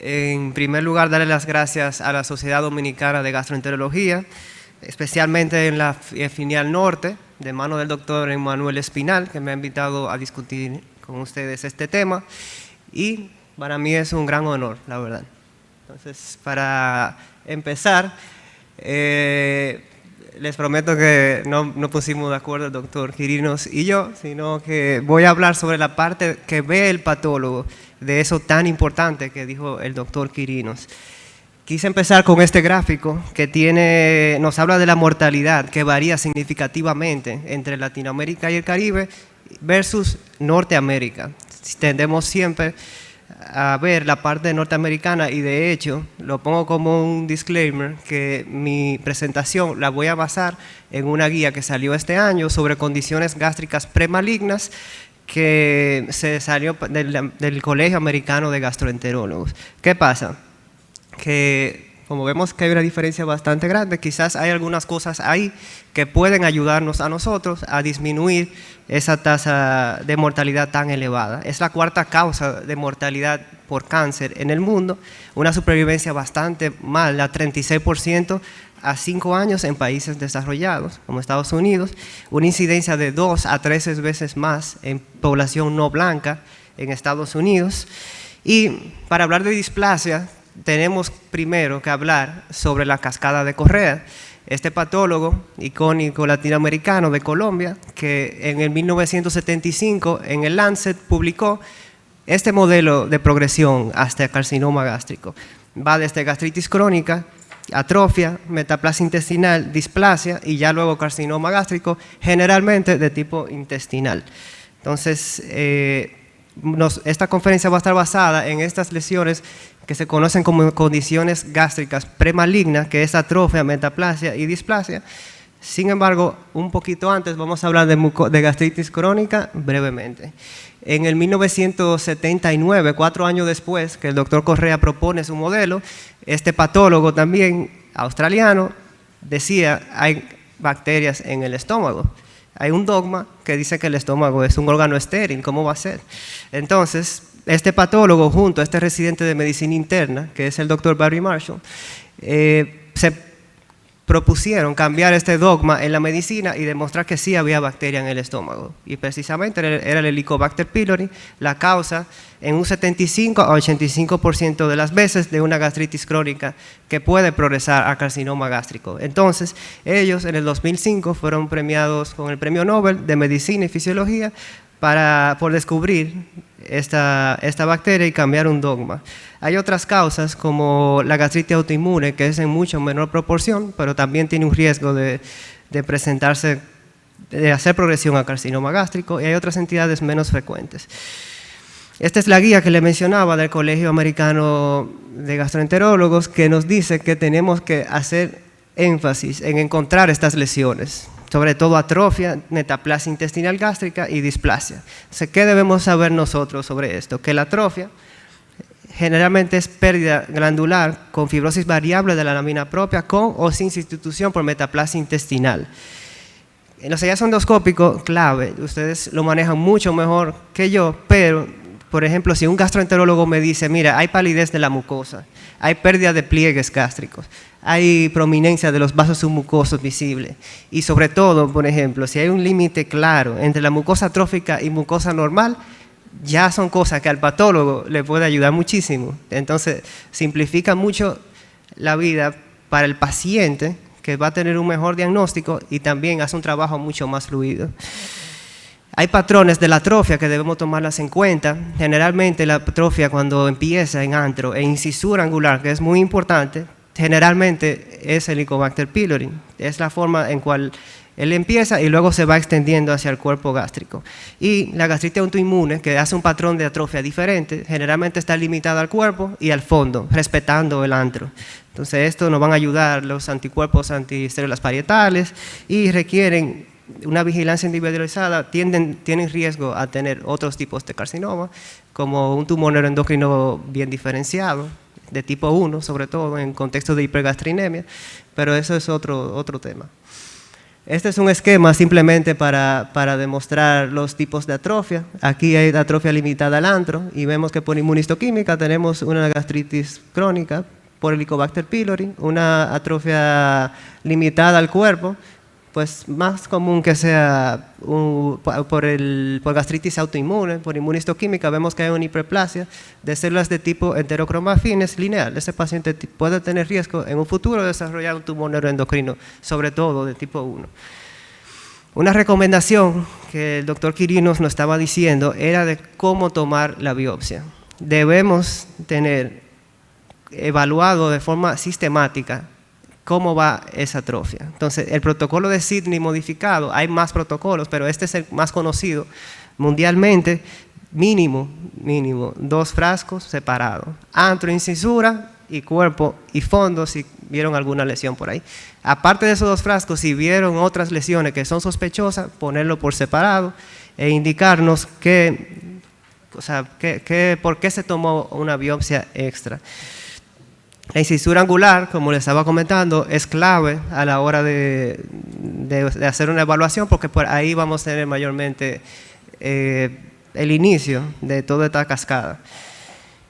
En primer lugar, darle las gracias a la Sociedad Dominicana de Gastroenterología, especialmente en la filial norte, de mano del doctor Emmanuel Espinal, que me ha invitado a discutir con ustedes este tema. Y para mí es un gran honor, la verdad. Entonces, para empezar, les prometo que no pusimos de acuerdo el doctor Quirinos y yo, sino que voy a hablar sobre la parte que ve el patólogo de eso tan importante que dijo el doctor Quirinos. Quise empezar con este gráfico que nos habla de la mortalidad que varía significativamente entre Latinoamérica y el Caribe versus Norteamérica. Tendemos siempre a ver la parte norteamericana y de hecho lo pongo como un disclaimer que mi presentación la voy a basar en una guía que salió este año sobre condiciones gástricas premalignas que se salió del Colegio Americano de Gastroenterólogos. ¿Qué pasa? Que como vemos que hay una diferencia bastante grande, quizás hay algunas cosas ahí que pueden ayudarnos a nosotros a disminuir esa tasa de mortalidad tan elevada. Es la cuarta causa de mortalidad por cáncer en el mundo, una supervivencia bastante mala, 36% a 5 años en países desarrollados, como Estados Unidos, una incidencia de 2 a 13 veces más en población no blanca en Estados Unidos. Y para hablar de displasia, tenemos primero que hablar sobre la cascada de Correa, este patólogo icónico latinoamericano de Colombia, que en el 1975 en el Lancet publicó este modelo de progresión hasta el carcinoma gástrico. Va desde gastritis crónica, atrofia, metaplasia intestinal, displasia y ya luego carcinoma gástrico, generalmente de tipo intestinal. Entonces, esta conferencia va a estar basada en estas lesiones que se conocen como condiciones gástricas premalignas, que es atrofia, metaplasia y displasia. Sin embargo, un poquito antes vamos a hablar de gastritis crónica brevemente. En el 1979, 4 años después que el doctor Correa propone su modelo, este patólogo también australiano decía hay bacterias en el estómago. Hay un dogma que dice que el estómago es un órgano estéril, ¿cómo va a ser? Entonces, este patólogo junto a este residente de medicina interna, que es el doctor Barry Marshall, se propusieron cambiar este dogma en la medicina y demostrar que sí había bacteria en el estómago. Y precisamente era el Helicobacter pylori la causa en un 75 a 85% de las veces de una gastritis crónica que puede progresar a carcinoma gástrico. Entonces, ellos en el 2005 fueron premiados con el Premio Nobel de Medicina y Fisiología por descubrir esta bacteria y cambiar un dogma. Hay otras causas como la gastritis autoinmune, que es en mucho menor proporción, pero también tiene un riesgo de presentarse, de hacer progresión a carcinoma gástrico, y hay otras entidades menos frecuentes. Esta es la guía que le mencionaba del Colegio Americano de Gastroenterólogos, que nos dice que tenemos que hacer énfasis en encontrar estas lesiones, sobre todo atrofia, metaplasia intestinal gástrica y displasia. Entonces, ¿qué debemos saber nosotros sobre esto? Que la atrofia generalmente es pérdida glandular con fibrosis variable de la lámina propia con o sin sustitución por metaplasia intestinal. En los hallazgos endoscópicos, clave, ustedes lo manejan mucho mejor que yo, pero, por ejemplo, si un gastroenterólogo me dice, mira, hay palidez de la mucosa, hay pérdida de pliegues gástricos, hay prominencia de los vasos submucosos visibles y sobre todo, por ejemplo, si hay un límite claro entre la mucosa atrófica y mucosa normal, ya son cosas que al patólogo le puede ayudar muchísimo. Entonces, simplifica mucho la vida para el paciente, que va a tener un mejor diagnóstico y también hace un trabajo mucho más fluido. Hay patrones de la atrofia que debemos tomarlas en cuenta. Generalmente la atrofia cuando empieza en antro e incisura angular, que es muy importante, generalmente es el Helicobacter pylori. Es la forma en cual él empieza y luego se va extendiendo hacia el cuerpo gástrico. Y la gastritis autoinmune, que hace un patrón de atrofia diferente, generalmente está limitada al cuerpo y al fondo, respetando el antro. Entonces, esto nos van a ayudar los anticuerpos anticélulas parietales y requieren una vigilancia individualizada, tienen riesgo a tener otros tipos de carcinoma, como un tumor neuroendocrino bien diferenciado, de tipo 1, sobre todo en contexto de hipergastrinemia, pero eso es otro tema. Este es un esquema simplemente para demostrar los tipos de atrofia. Aquí hay atrofia limitada al antro y vemos que por inmunistoquímica tenemos una gastritis crónica por Helicobacter pylori, una atrofia limitada al cuerpo, pues más común que sea por gastritis autoinmune, por inmunistoquímica vemos que hay una hiperplasia de células de tipo enterocromafines lineal. Ese paciente puede tener riesgo en un futuro de desarrollar un tumor neuroendocrino, sobre todo de tipo 1. Una recomendación que el doctor Quirinos nos estaba diciendo era de cómo tomar la biopsia. Debemos tener evaluado de forma sistemática cómo va esa atrofia. Entonces, el protocolo de Sidney modificado, hay más protocolos, pero este es el más conocido mundialmente, mínimo 2 frascos separados, antro, incisura y cuerpo y fondo si vieron alguna lesión por ahí. Aparte de esos 2 frascos, si vieron otras lesiones que son sospechosas, ponerlo por separado e indicarnos por qué se tomó una biopsia extra. La incisura angular, como les estaba comentando, es clave a la hora de hacer una evaluación porque por ahí vamos a tener mayormente el inicio de toda esta cascada.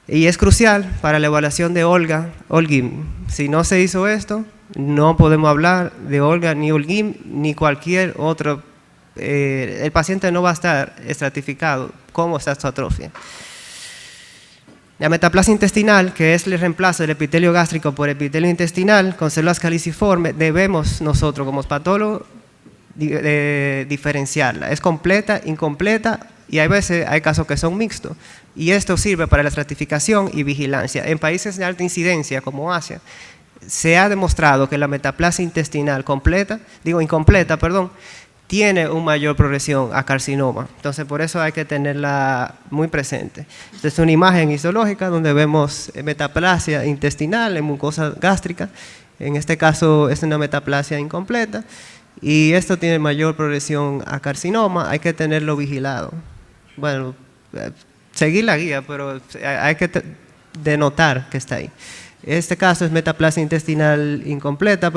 Y es crucial para la evaluación de Olguín. Si no se hizo esto, no podemos hablar de Olga ni Olguín ni cualquier otro. El paciente no va a estar estratificado cómo está su atrofia. La metaplasia intestinal, que es el reemplazo del epitelio gástrico por epitelio intestinal con células caliciformes, debemos nosotros como patólogos diferenciarla. Es completa, incompleta y hay veces hay casos que son mixtos. Y esto sirve para la estratificación y vigilancia. En países de alta incidencia como Asia, se ha demostrado que la metaplasia intestinal incompleta, tiene una mayor progresión a carcinoma. Entonces, por eso hay que tenerla muy presente. Esta es una imagen histológica donde vemos metaplasia intestinal en mucosa gástrica. En este caso es una metaplasia incompleta. Y esto tiene mayor progresión a carcinoma. Hay que tenerlo vigilado. Bueno, seguir la guía, pero hay que denotar que está ahí. Este caso es metaplasia intestinal incompleta,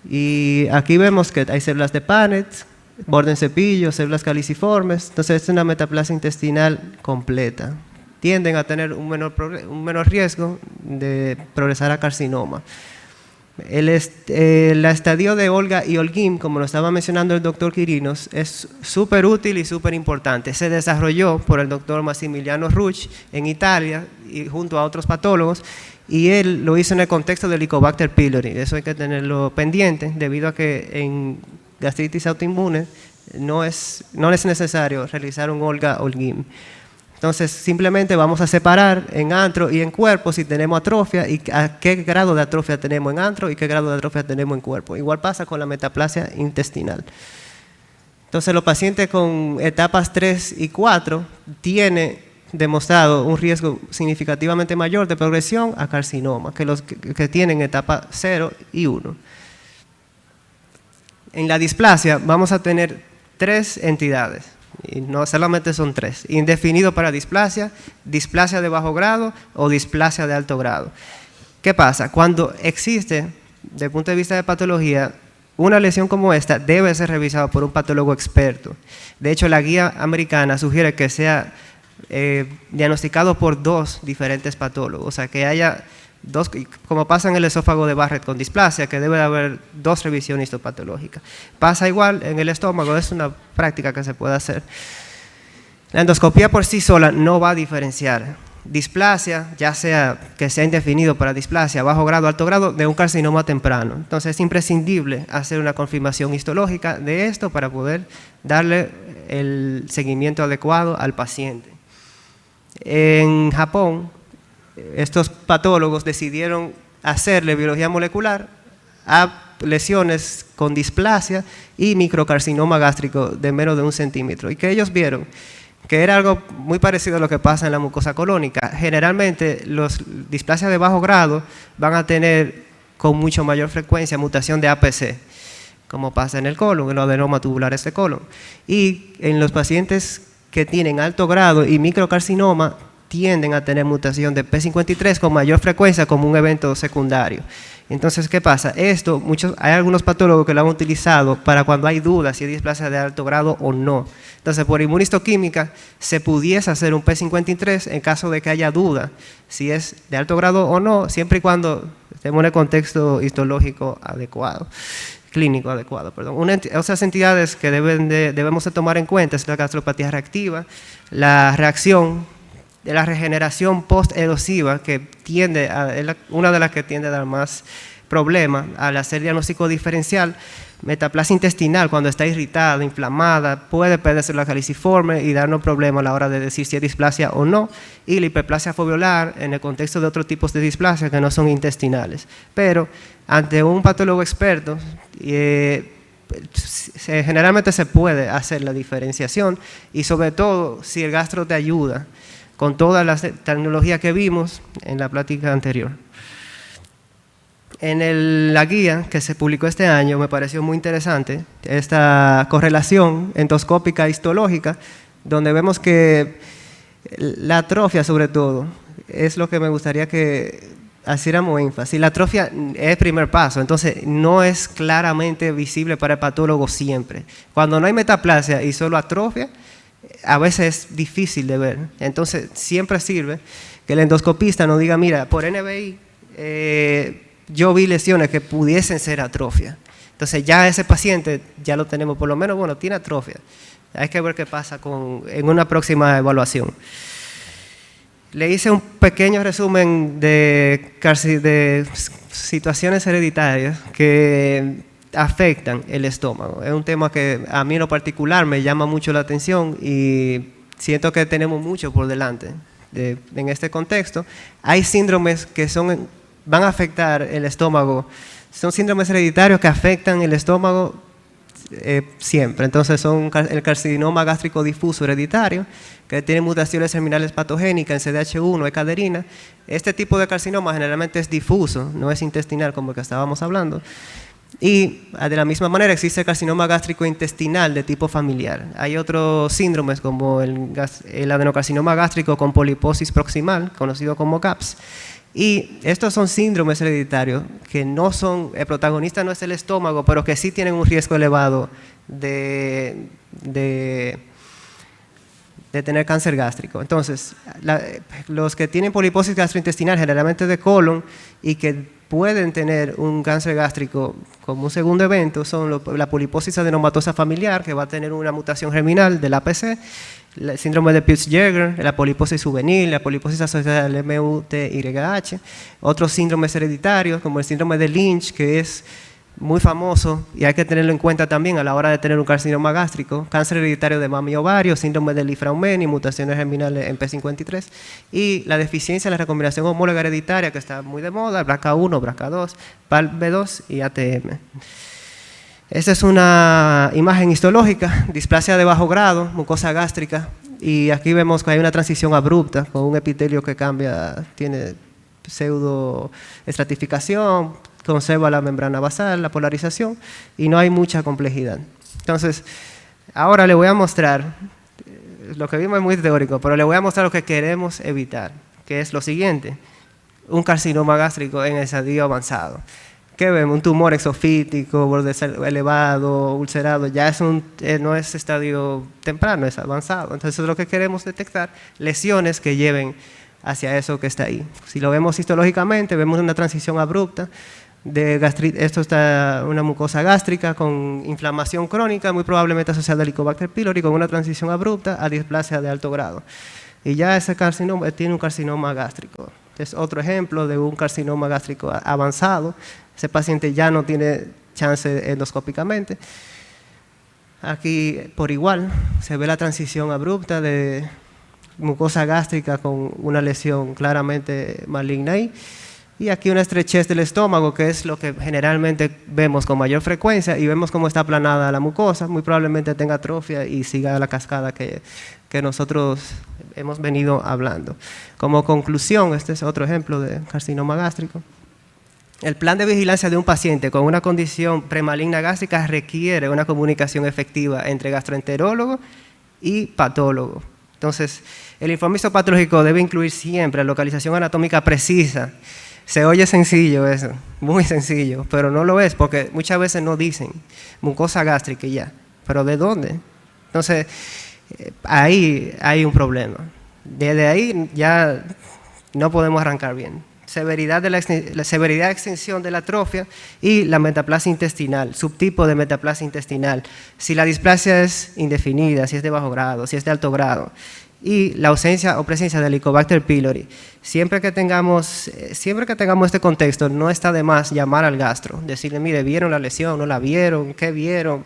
Y aquí vemos que hay células de Paneth, borde en cepillo, células caliciformes. Entonces, es una metaplasia intestinal completa. Tienden a tener un menor riesgo de progresar a carcinoma. El estadio de Olga y Olguín, como lo estaba mencionando el doctor Quirinos, es súper útil y súper importante. Se desarrolló por el doctor Massimiliano Ruch en Italia y junto a otros patólogos. Y él lo hizo en el contexto del Helicobacter pylori. Eso hay que tenerlo pendiente, debido a que en gastritis autoinmune no es necesario realizar un Olga-Olguín. Entonces, simplemente vamos a separar en antro y en cuerpo si tenemos atrofia y a qué grado de atrofia tenemos en antro y qué grado de atrofia tenemos en cuerpo. Igual pasa con la metaplasia intestinal. Entonces, los pacientes con etapas 3 y 4 tienen demostrado un riesgo significativamente mayor de progresión a carcinoma que los que tienen etapa 0 y 1. En la displasia vamos a tener 3 entidades, y no solamente son 3, indefinido para displasia, displasia de bajo grado o displasia de alto grado. ¿Qué pasa? Cuando existe, desde el punto de vista de patología, una lesión como esta debe ser revisada por un patólogo experto. De hecho, la guía americana sugiere que sea diagnosticado por 2 diferentes patólogos, o sea que haya 2, como pasa en el esófago de Barrett con displasia, que debe haber 2 revisiones histopatológicas. Pasa igual en el estómago, es una práctica que se puede hacer. La endoscopía por sí sola no va a diferenciar displasia, ya sea que sea indefinido para displasia bajo grado, alto grado, de un carcinoma temprano. Entonces es imprescindible hacer una confirmación histológica de esto para poder darle el seguimiento adecuado al paciente. En Japón, estos patólogos decidieron hacerle biología molecular a lesiones con displasia y microcarcinoma gástrico de menos de 1 centímetro. Y que ellos vieron que era algo muy parecido a lo que pasa en la mucosa colónica. Generalmente, los displasias de bajo grado van a tener con mucho mayor frecuencia mutación de APC, como pasa en el colon, en los adenomas tubulares de colon. Y en los pacientes que tienen alto grado y microcarcinoma, tienden a tener mutación de P53 con mayor frecuencia como un evento secundario. Entonces, ¿qué pasa? Hay algunos patólogos que lo han utilizado para cuando hay dudas si es displasia de alto grado o no. Entonces, por inmunistoquímica se pudiese hacer un P53 en caso de que haya duda si es de alto grado o no, siempre y cuando estemos en el contexto histológico adecuado, clínico adecuado, perdón. Otras entidades que debemos de tomar en cuenta es la gastropatía reactiva, la reacción de la regeneración post-erosiva, que es una de las que tiende a dar más problemas al hacer diagnóstico diferencial. Metaplasia intestinal, cuando está irritada, inflamada, puede perderse la caliciforme y darnos problemas a la hora de decir si es displasia o no. Y la hiperplasia foveolar en el contexto de otros tipos de displasia que no son intestinales. Pero ante un patólogo experto, generalmente se puede hacer la diferenciación, y sobre todo si el gastro te ayuda con todas las tecnologías que vimos en la plática anterior. En la guía que se publicó este año me pareció muy interesante esta correlación endoscópica histológica, donde vemos que la atrofia, sobre todo, es lo que me gustaría que hiciéramos énfasis. La atrofia es el primer paso, entonces no es claramente visible para el patólogo siempre. Cuando no hay metaplasia y solo atrofia, a veces es difícil de ver. Entonces siempre sirve que el endoscopista nos diga, mira, por NBI yo vi lesiones que pudiesen ser atrofia. Entonces ya ese paciente ya lo tenemos, por lo menos, bueno, tiene atrofia. Hay que ver qué pasa en una próxima evaluación. Le hice un pequeño resumen de situaciones hereditarias que afectan el estómago. Es un tema que a mí en lo particular me llama mucho la atención y siento que tenemos mucho por delante en este contexto. Hay síndromes que van a afectar el estómago. Son síndromes hereditarios que afectan el estómago siempre. Entonces son el carcinoma gástrico difuso hereditario, que tiene mutaciones germinales patogénicas en CDH1 y caderina. Este tipo de carcinoma generalmente es difuso, no es intestinal como el que estábamos hablando. Y de la misma manera existe el carcinoma gástrico intestinal de tipo familiar. Hay otros síndromes como el adenocarcinoma gástrico con poliposis proximal, conocido como CAPS. Y estos son síndromes hereditarios que no son, el protagonista no es el estómago, pero que sí tienen un riesgo elevado de tener cáncer gástrico. Entonces, los que tienen poliposis gastrointestinal, generalmente de colon, y que pueden tener un cáncer gástrico como un segundo evento, son la poliposis adenomatosa familiar, que va a tener una mutación germinal del APC, el síndrome de Peutz-Jeghers, la poliposis juvenil, la poliposis asociada al MUTYH, otros síndromes hereditarios como el síndrome de Lynch, que es muy famoso y hay que tenerlo en cuenta también a la hora de tener un carcinoma gástrico, cáncer hereditario de mama y ovario, síndrome de Li-Fraumeni, mutaciones germinales en P53 y la deficiencia en la recombinación homóloga hereditaria que está muy de moda, BRCA1, BRCA2, PALB2 y ATM. Esta es una imagen histológica, displasia de bajo grado, mucosa gástrica, y aquí vemos que hay una transición abrupta con un epitelio que cambia, tiene pseudo estratificación, conserva la membrana basal, la polarización, y no hay mucha complejidad. Entonces, ahora le voy a mostrar, lo que vimos es muy teórico, pero le voy a mostrar lo que queremos evitar, que es lo siguiente, un carcinoma gástrico en estadio avanzado. ¿Qué vemos? Un tumor exofítico, borde elevado, ulcerado, ya no es estadio temprano, es avanzado. Entonces, lo que queremos detectar, lesiones que lleven hacia eso que está ahí. Si lo vemos histológicamente, vemos una transición abrupta de gastritis. Esto está una mucosa gástrica con inflamación crónica, muy probablemente asociada al Helicobacter pylori, con una transición abrupta a displasia de alto grado. Y ya ese carcinoma tiene un carcinoma gástrico. Es otro ejemplo de un carcinoma gástrico avanzado. Ese paciente ya no tiene chance endoscópicamente. Aquí, por igual, se ve la transición abrupta de mucosa gástrica con una lesión claramente maligna ahí. Y aquí una estrechez del estómago, que es lo que generalmente vemos con mayor frecuencia, y vemos cómo está aplanada la mucosa, muy probablemente tenga atrofia y siga la cascada que nosotros hemos venido hablando. Como conclusión, este es otro ejemplo de carcinoma gástrico. El plan de vigilancia de un paciente con una condición premaligna gástrica requiere una comunicación efectiva entre gastroenterólogo y patólogo. Entonces, el informe histopatológico debe incluir siempre localización anatómica precisa. Se oye sencillo eso, muy sencillo, pero no lo es porque muchas veces no dicen mucosa gástrica y ya. ¿Pero de dónde? Entonces, ahí hay un problema. Desde ahí ya no podemos arrancar bien. La severidad, extensión de la atrofia y la metaplasia intestinal, subtipo de metaplasia intestinal. Si la displasia es indefinida, si es de bajo grado, si es de alto grado. Y la ausencia o presencia de Helicobacter pylori. Siempre que tengamos este contexto, no está de más llamar al gastro, decirle, mire, ¿vieron la lesión? ¿No la vieron? ¿Qué vieron?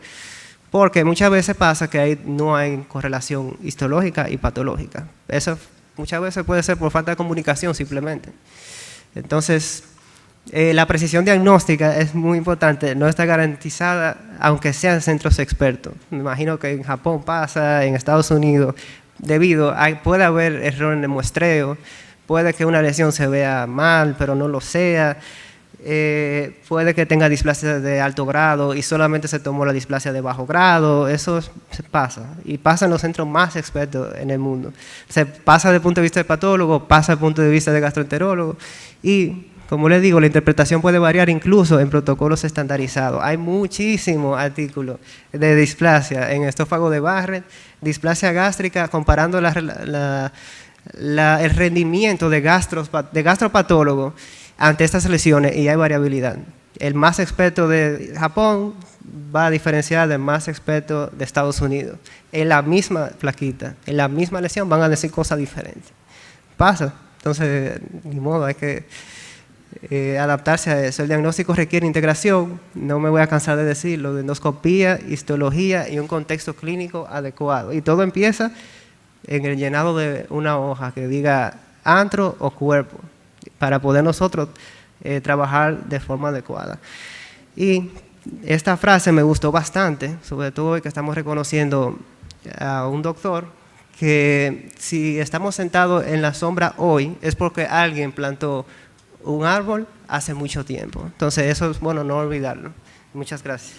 Porque muchas veces pasa que no hay correlación histológica y patológica. Eso muchas veces puede ser por falta de comunicación simplemente. Entonces, la precisión diagnóstica es muy importante, no está garantizada aunque sean centros expertos. Me imagino que en Japón pasa, en Estados Unidos, puede haber error en el muestreo, puede que una lesión se vea mal, pero no lo sea, puede que tenga displasia de alto grado y solamente se tomó la displasia de bajo grado, eso pasa, y pasa en los centros más expertos en el mundo. Se pasa desde el punto de vista del patólogo, pasa desde el punto de vista del gastroenterólogo, y como les digo, la interpretación puede variar incluso en protocolos estandarizados. Hay muchísimos artículos de displasia en esófago de Barrett, displasia gástrica, comparando el rendimiento de gastropatólogo ante estas lesiones, y hay variabilidad. El más experto de Japón va a diferenciar del más experto de Estados Unidos. En la misma plaquita, en la misma lesión van a decir cosas diferentes. Pasa, entonces, ni modo, hay que adaptarse a eso. El diagnóstico requiere integración, no me voy a cansar de decirlo, de endoscopía, histología y un contexto clínico adecuado. Y todo empieza en el llenado de una hoja que diga antro o cuerpo, para poder nosotros trabajar de forma adecuada. Y esta frase me gustó bastante, sobre todo hoy que estamos reconociendo a un doctor, que si estamos sentados en la sombra hoy es porque alguien plantó un árbol hace mucho tiempo. Entonces eso es bueno no olvidarlo. Muchas gracias.